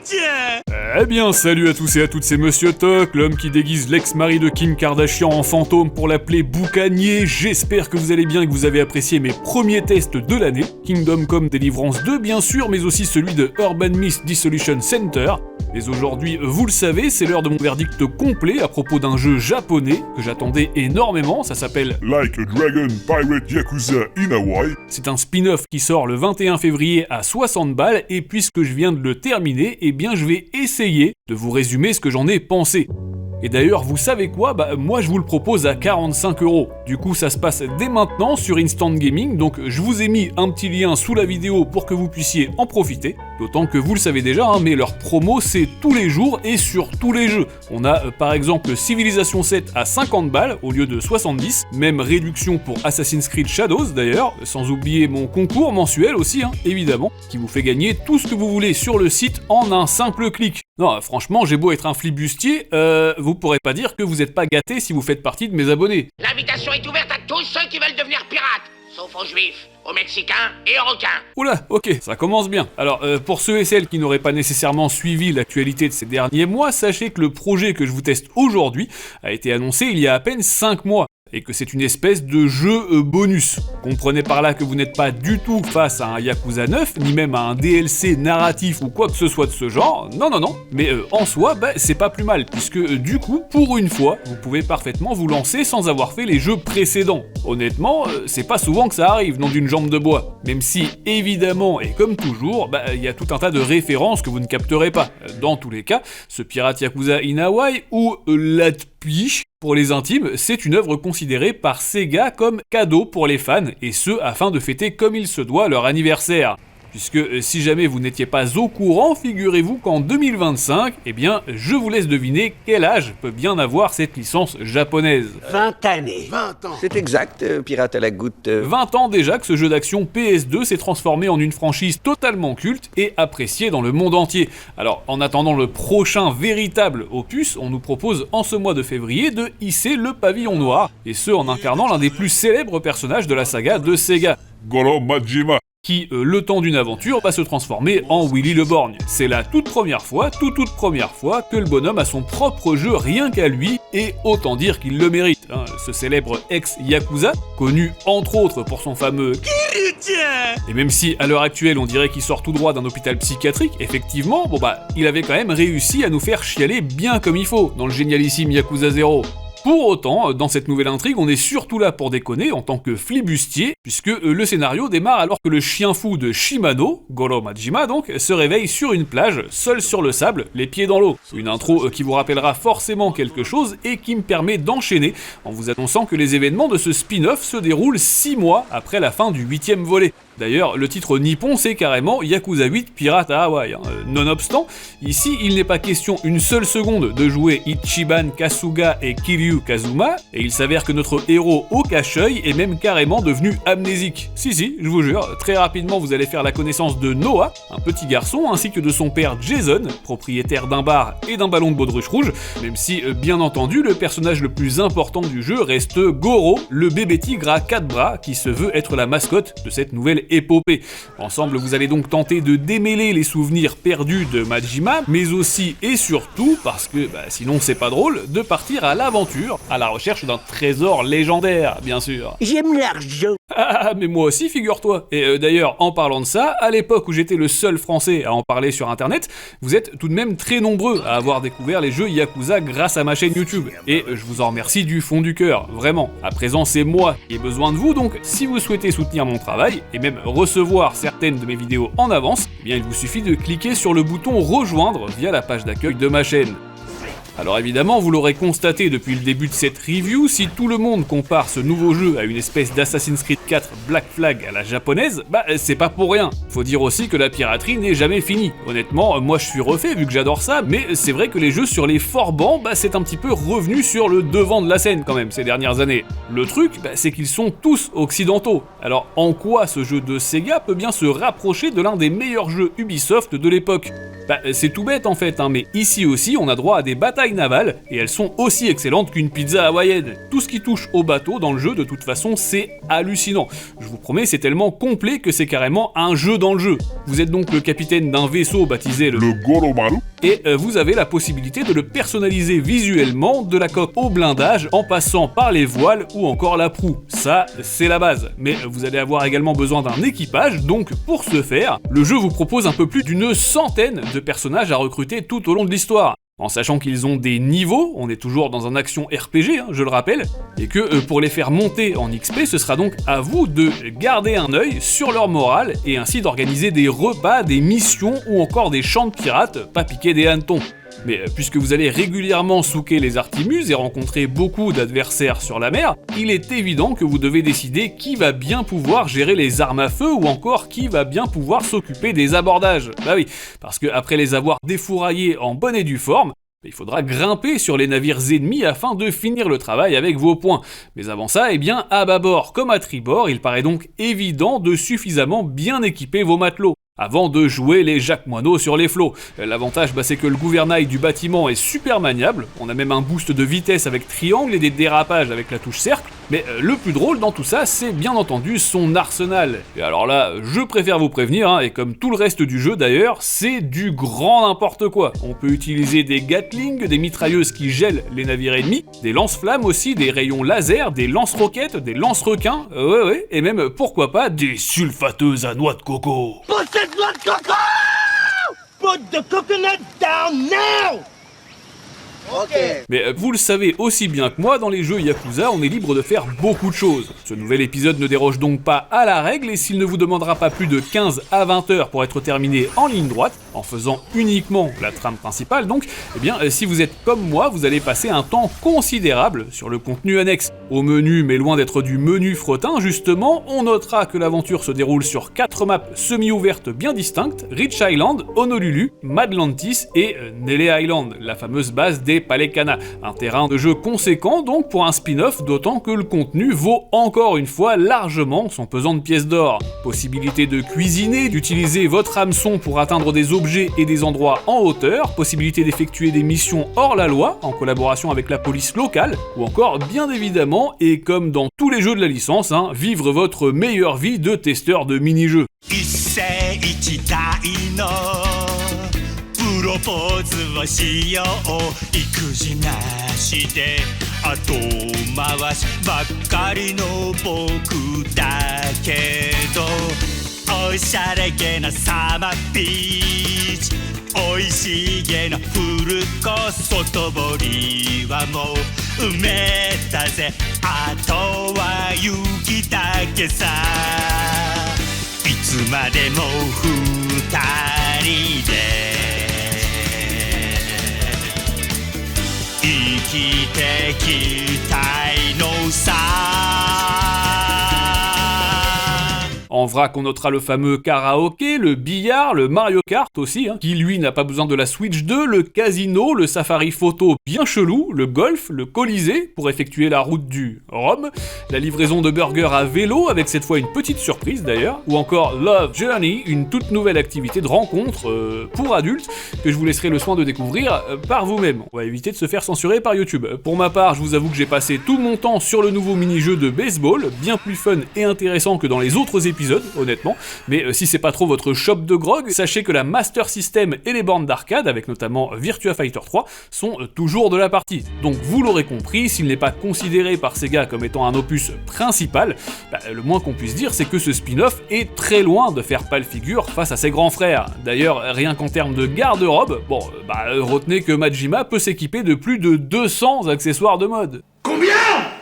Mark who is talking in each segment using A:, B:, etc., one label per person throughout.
A: Chrétien!
B: Eh bien, salut à tous et à toutes, c'est Monsieur Toc, l'homme qui déguise l'ex-mari de Kim Kardashian en fantôme pour l'appeler Boucanier. J'espère que vous allez bien et que vous avez apprécié mes premiers tests de l'année. Kingdom Come Deliverance 2 bien sûr, mais aussi celui de Urban Myth Dissolution Center. Et aujourd'hui, vous le savez, c'est l'heure de mon verdict complet à propos d'un jeu japonais que j'attendais énormément, ça s'appelle
C: Like a Dragon Pirate Yakuza in Hawaii.
B: C'est un spin-off qui sort le 21 février à 60 balles, et puisque je viens de le terminer, eh bien je vais essayer de vous résumer ce que j'en ai pensé. Et d'ailleurs, vous savez quoi? Moi je vous le propose à 45€. Du coup, ça se passe dès maintenant sur Instant Gaming, donc je vous ai mis un petit lien sous la vidéo pour que vous puissiez en profiter. D'autant que vous le savez déjà, mais leur promo c'est tous les jours et sur tous les jeux. On a par exemple Civilization 7 à 50 balles au lieu de 70, même réduction pour Assassin's Creed Shadows d'ailleurs, sans oublier mon concours mensuel aussi, évidemment, qui vous fait gagner tout ce que vous voulez sur le site en un simple clic. Non, franchement, j'ai beau être un flibustier, vous pourrez pas dire que vous êtes pas gâté si vous faites partie de mes abonnés.
D: L'invitation est ouverte à tous ceux qui veulent devenir pirates, sauf aux juifs, aux mexicains et aux requins.
B: Oula, ok, ça commence bien. Alors, pour ceux et celles qui n'auraient pas nécessairement suivi l'actualité de ces derniers mois, sachez que le projet que je vous teste aujourd'hui a été annoncé il y a à peine 5 mois. Et que c'est une espèce de jeu bonus. Comprenez par là que vous n'êtes pas du tout face à un Yakuza 9, ni même à un DLC narratif ou quoi que ce soit de ce genre, non. Mais en soi, c'est pas plus mal, puisque du coup, pour une fois, vous pouvez parfaitement vous lancer sans avoir fait les jeux précédents. Honnêtement, c'est pas souvent que ça arrive, non d'une jambe de bois. Même si, évidemment, et comme toujours, il y a tout un tas de références que vous ne capterez pas. Dans tous les cas, ce pirate Yakuza in Hawaii ou l'Atpish, pour les intimes, c'est une œuvre considérée par Sega comme cadeau pour les fans, et ce afin de fêter comme il se doit leur anniversaire. Puisque si jamais vous n'étiez pas au courant, figurez-vous qu'en 2025, eh bien, je vous laisse deviner quel âge peut bien avoir cette licence japonaise.
E: 20 années.
A: 20 ans.
E: C'est exact, pirate à la goutte.
B: 20 ans déjà que ce jeu d'action PS2 s'est transformé en une franchise totalement culte et appréciée dans le monde entier. Alors, en attendant le prochain véritable opus, on nous propose en ce mois de février de hisser le pavillon noir, et ce en incarnant l'un des plus célèbres personnages de la saga de Sega,
C: Goro Majima.
B: qui, le temps d'une aventure, va se transformer en Willy le Borgne. C'est la toute première fois que le bonhomme a son propre jeu rien qu'à lui, et autant dire qu'il le mérite. Ce célèbre ex-Yakuza, connu entre autres pour son fameux
A: Chrétien!
B: et même si à l'heure actuelle on dirait qu'il sort tout droit d'un hôpital psychiatrique, effectivement, il avait quand même réussi à nous faire chialer bien comme il faut dans le génialissime Yakuza 0. Pour autant, dans cette nouvelle intrigue, on est surtout là pour déconner en tant que flibustier, puisque le scénario démarre alors que le chien fou de Shimano, Goro Majima donc, se réveille sur une plage, seul sur le sable, les pieds dans l'eau. Une intro qui vous rappellera forcément quelque chose et qui me permet d'enchaîner en vous annonçant que les événements de ce spin-off se déroulent 6 mois après la fin du 8e volet. D'ailleurs, le titre nippon, c'est carrément Yakuza 8 Pirate à Hawaï. Nonobstant, ici, il n'est pas question une seule seconde de jouer Ichiban Kasuga et Kiryu Kazuma, et il s'avère que notre héros au cache-œil est même carrément devenu amnésique. Si, je vous jure, très rapidement vous allez faire la connaissance de Noah, un petit garçon, ainsi que de son père Jason, propriétaire d'un bar et d'un ballon de baudruche rouge, même si, bien entendu, le personnage le plus important du jeu reste Goro, le bébé tigre à 4 bras, qui se veut être la mascotte de cette nouvelle épopée. Ensemble, vous allez donc tenter de démêler les souvenirs perdus de Majima, mais aussi et surtout, parce que sinon c'est pas drôle, de partir à l'aventure, à la recherche d'un trésor légendaire, bien sûr.
E: J'aime l'argent.
B: Ah, mais moi aussi, figure-toi. Et d'ailleurs, en parlant de ça, à l'époque où j'étais le seul français à en parler sur internet, vous êtes tout de même très nombreux à avoir découvert les jeux Yakuza grâce à ma chaîne YouTube. Et je vous en remercie du fond du cœur, vraiment. À présent, c'est moi qui ai besoin de vous, donc si vous souhaitez soutenir mon travail, et même recevoir certaines de mes vidéos en avance, eh bien il vous suffit de cliquer sur le bouton rejoindre via la page d'accueil de ma chaîne. Alors évidemment, vous l'aurez constaté depuis le début de cette review, si tout le monde compare ce nouveau jeu à une espèce d'Assassin's Creed 4 Black Flag à la japonaise, c'est pas pour rien. Faut dire aussi que la piraterie n'est jamais finie. Honnêtement, moi je suis refait vu que j'adore ça, mais c'est vrai que les jeux sur les forbans, c'est un petit peu revenu sur le devant de la scène quand même ces dernières années. Le truc, c'est qu'ils sont tous occidentaux. Alors en quoi ce jeu de Sega peut bien se rapprocher de l'un des meilleurs jeux Ubisoft de l'époque ? C'est tout bête en fait, mais ici aussi on a droit à des batailles navales, et elles sont aussi excellentes qu'une pizza hawaïenne. Tout ce qui touche au bateau dans le jeu, de toute façon, c'est hallucinant. Je vous promets, c'est tellement complet que c'est carrément un jeu dans le jeu. Vous êtes donc le capitaine d'un vaisseau baptisé le
C: Goromaru.
B: et vous avez la possibilité de le personnaliser visuellement, de la coque au blindage, en passant par les voiles ou encore la proue. Ça, c'est la base. Mais vous allez avoir également besoin d'un équipage, donc pour ce faire, le jeu vous propose un peu plus d'une centaine de personnages à recruter tout au long de l'histoire. En sachant qu'ils ont des niveaux, on est toujours dans un action RPG, je le rappelle, et que pour les faire monter en XP, ce sera donc à vous de garder un œil sur leur morale, et ainsi d'organiser des repas, des missions ou encore des chants de pirates, pas piquer des hannetons. Mais puisque vous allez régulièrement souquer les Artimus et rencontrer beaucoup d'adversaires sur la mer, il est évident que vous devez décider qui va bien pouvoir gérer les armes à feu ou encore qui va bien pouvoir s'occuper des abordages. Bah oui, parce que après les avoir défouraillés en bonne et due forme, il faudra grimper sur les navires ennemis afin de finir le travail avec vos points. Mais avant ça, à bâbord comme à tribord, il paraît donc évident de suffisamment bien équiper vos matelots, avant de jouer les Jacques Moineau sur les flots. L'avantage, c'est que le gouvernail du bâtiment est super maniable, on a même un boost de vitesse avec triangle et des dérapages avec la touche cercle, mais le plus drôle dans tout ça, c'est bien entendu son arsenal. Et alors là, je préfère vous prévenir, et comme tout le reste du jeu d'ailleurs, c'est du grand n'importe quoi. On peut utiliser des Gatling, des mitrailleuses qui gèlent les navires ennemis, des lance-flammes aussi, des rayons laser, des lance-roquettes, des lance-requins, et même, pourquoi pas, des sulfateuses à noix de coco.
A: Put this blood cocoa! Put the coconut down now!
B: Mais vous le savez aussi bien que moi, dans les jeux Yakuza, on est libre de faire beaucoup de choses. Ce nouvel épisode ne déroge donc pas à la règle, et s'il ne vous demandera pas plus de 15 à 20 heures pour être terminé en ligne droite, en faisant uniquement la trame principale donc, si vous êtes comme moi, vous allez passer un temps considérable sur le contenu annexe. Au menu, mais loin d'être du menu frottin, justement, on notera que l'aventure se déroule sur 4 maps semi-ouvertes bien distinctes, Rich Island, Honolulu, Madlantis et Nele Island, la fameuse base des Palekana. Un terrain de jeu conséquent donc pour un spin-off, d'autant que le contenu vaut encore une fois largement son pesant de pièces d'or. Possibilité de cuisiner, d'utiliser votre hameçon pour atteindre des objets et des endroits en hauteur, possibilité d'effectuer des missions hors la loi en collaboration avec la police locale, ou encore bien évidemment, et comme dans tous les jeux de la licence, vivre votre meilleure vie de testeur de mini-jeux.
F: プロポーズをしよう育児なしで後回しばっかりの僕だけどおしゃれげなサマービーチおいしげなフルコース外堀はもう埋めたぜあとは雪だけさいつまでも二人で生きてきたいのさ
B: En vrac, on notera le fameux karaoké, le billard, le Mario Kart aussi, qui lui n'a pas besoin de la Switch 2, le casino, le safari photo bien chelou, le golf, le Colisée pour effectuer la route du Rhum, la livraison de burgers à vélo avec cette fois une petite surprise d'ailleurs, ou encore Love Journey, une toute nouvelle activité de rencontre pour adultes que je vous laisserai le soin de découvrir par vous-même. On va éviter de se faire censurer par YouTube. Pour ma part, je vous avoue que j'ai passé tout mon temps sur le nouveau mini-jeu de baseball, bien plus fun et intéressant que dans les autres épisodes, honnêtement, mais si c'est pas trop votre shop de grog, sachez que la Master System et les bornes d'arcade, avec notamment Virtua Fighter 3, sont toujours de la partie. Donc vous l'aurez compris, s'il n'est pas considéré par Sega comme étant un opus principal, le moins qu'on puisse dire c'est que ce spin-off est très loin de faire pâle figure face à ses grands frères. D'ailleurs, rien qu'en termes de garde-robe, retenez que Majima peut s'équiper de plus de 200 accessoires de mode.
A: Combien?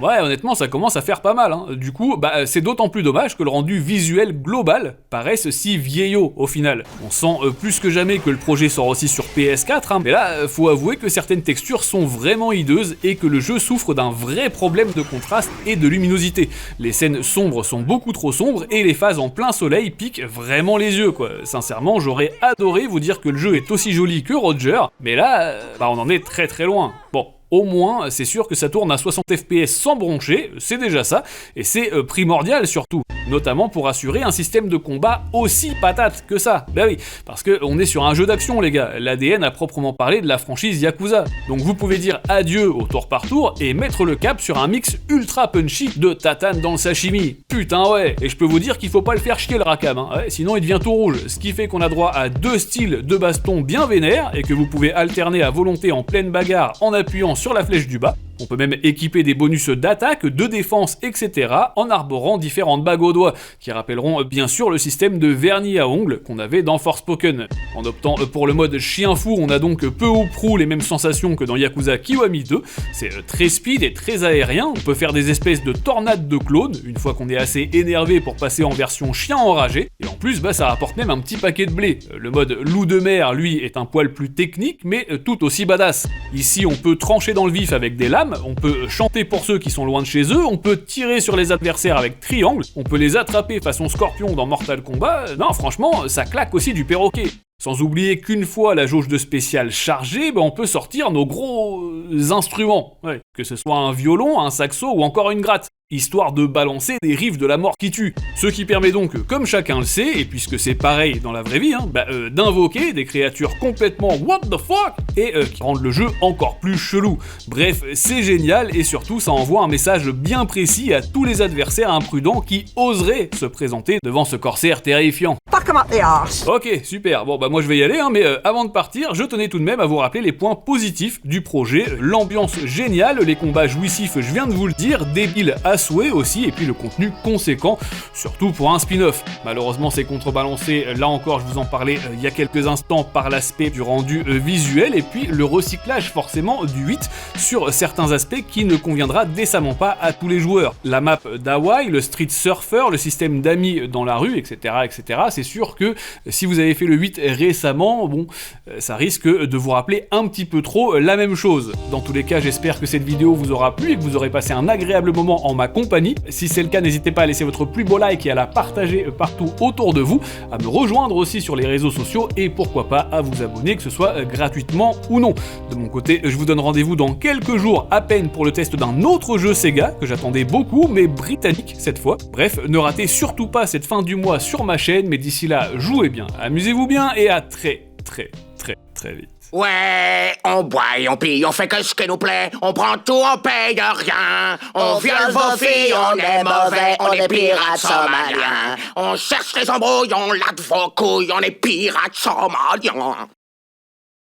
B: Ouais, honnêtement, ça commence à faire pas mal. Du coup, c'est d'autant plus dommage que le rendu visuel global paraisse si vieillot au final. On sent plus que jamais que le projet sort aussi sur PS4, mais là, faut avouer que certaines textures sont vraiment hideuses et que le jeu souffre d'un vrai problème de contraste et de luminosité. Les scènes sombres sont beaucoup trop sombres et les phases en plein soleil piquent vraiment les yeux, quoi. Sincèrement, j'aurais adoré vous dire que le jeu est aussi joli que Roger, mais là, on en est très très loin. Bon. Au moins, c'est sûr que ça tourne à 60 fps sans broncher, c'est déjà ça, et c'est primordial surtout. notamment pour assurer un système de combat aussi patate que ça. Bah oui, parce que on est sur un jeu d'action les gars, l'ADN a proprement parlé de la franchise Yakuza. Donc vous pouvez dire adieu au tour par tour et mettre le cap sur un mix ultra punchy de tatane dans le sashimi. Putain ouais, et je peux vous dire qu'il faut pas le faire chier le Rakam, hein. Ouais, sinon il devient tout rouge, ce qui fait qu'on a droit à 2 styles de baston bien vénères et que vous pouvez alterner à volonté en pleine bagarre en appuyant sur la flèche du bas. On peut même équiper des bonus d'attaque, de défense, etc. en arborant différentes bagues aux doigts, qui rappelleront bien sûr le système de vernis à ongles qu'on avait dans Forspoken. En optant pour le mode chien fou, on a donc peu ou prou les mêmes sensations que dans Yakuza Kiwami 2. C'est très speed et très aérien, on peut faire des espèces de tornades de clones, une fois qu'on est assez énervé pour passer en version chien enragé, et en plus ça rapporte même un petit paquet de blé. Le mode loup de mer, lui, est un poil plus technique, mais tout aussi badass. Ici, on peut trancher dans le vif avec des lames, on peut chanter pour ceux qui sont loin de chez eux, on peut tirer sur les adversaires avec triangle, on peut les attraper façon scorpion dans Mortal Kombat, non franchement, ça claque aussi du perroquet. Sans oublier qu'une fois la jauge de spécial chargée, on peut sortir nos gros instruments, ouais, que ce soit un violon, un saxo ou encore une gratte, histoire de balancer des riffs de la mort qui tue. Ce qui permet donc, comme chacun le sait, et puisque c'est pareil dans la vraie vie, d'invoquer des créatures complètement what the fuck et qui rendent le jeu encore plus chelou. Bref, c'est génial et surtout ça envoie un message bien précis à tous les adversaires imprudents qui oseraient se présenter devant ce corsaire terrifiant.
G: Fuck 'em up the arse.
B: Ok, super, bon moi je vais y aller, mais avant de partir, je tenais tout de même à vous rappeler les points positifs du projet, l'ambiance géniale, les combats jouissifs, je viens de vous le dire, débiles à souhait aussi, et puis le contenu conséquent, surtout pour un spin-off. Malheureusement c'est contrebalancé, là encore je vous en parlais il y a quelques instants, par l'aspect du rendu visuel, et puis le recyclage forcément du 8 sur certains aspects qui ne conviendra décemment pas à tous les joueurs. La map d'Hawaï, le street surfer, le système d'amis dans la rue, etc., c'est sûr que si vous avez fait le 8 récemment, ça risque de vous rappeler un petit peu trop la même chose. Dans tous les cas, j'espère que cette vidéo vous aura plu et que vous aurez passé un agréable moment en ma compagnie. Si c'est le cas, n'hésitez pas à laisser votre plus beau like et à la partager partout autour de vous, à me rejoindre aussi sur les réseaux sociaux et pourquoi pas à vous abonner, que ce soit gratuitement ou non. De mon côté, je vous donne rendez-vous dans quelques jours à peine pour le test d'un autre jeu Sega que j'attendais beaucoup, mais britannique cette fois. Bref, ne ratez surtout pas cette fin du mois sur ma chaîne, mais d'ici là, jouez bien, amusez-vous bien et à très vite.
D: Ouais, on boit et on pille, on fait que ce qui nous plaît, on prend tout, on paye rien. On viole vos filles, on est mauvais, on est pirates somaliens. On cherche les embrouilles, on latte vos couilles, on est pirates somaliens.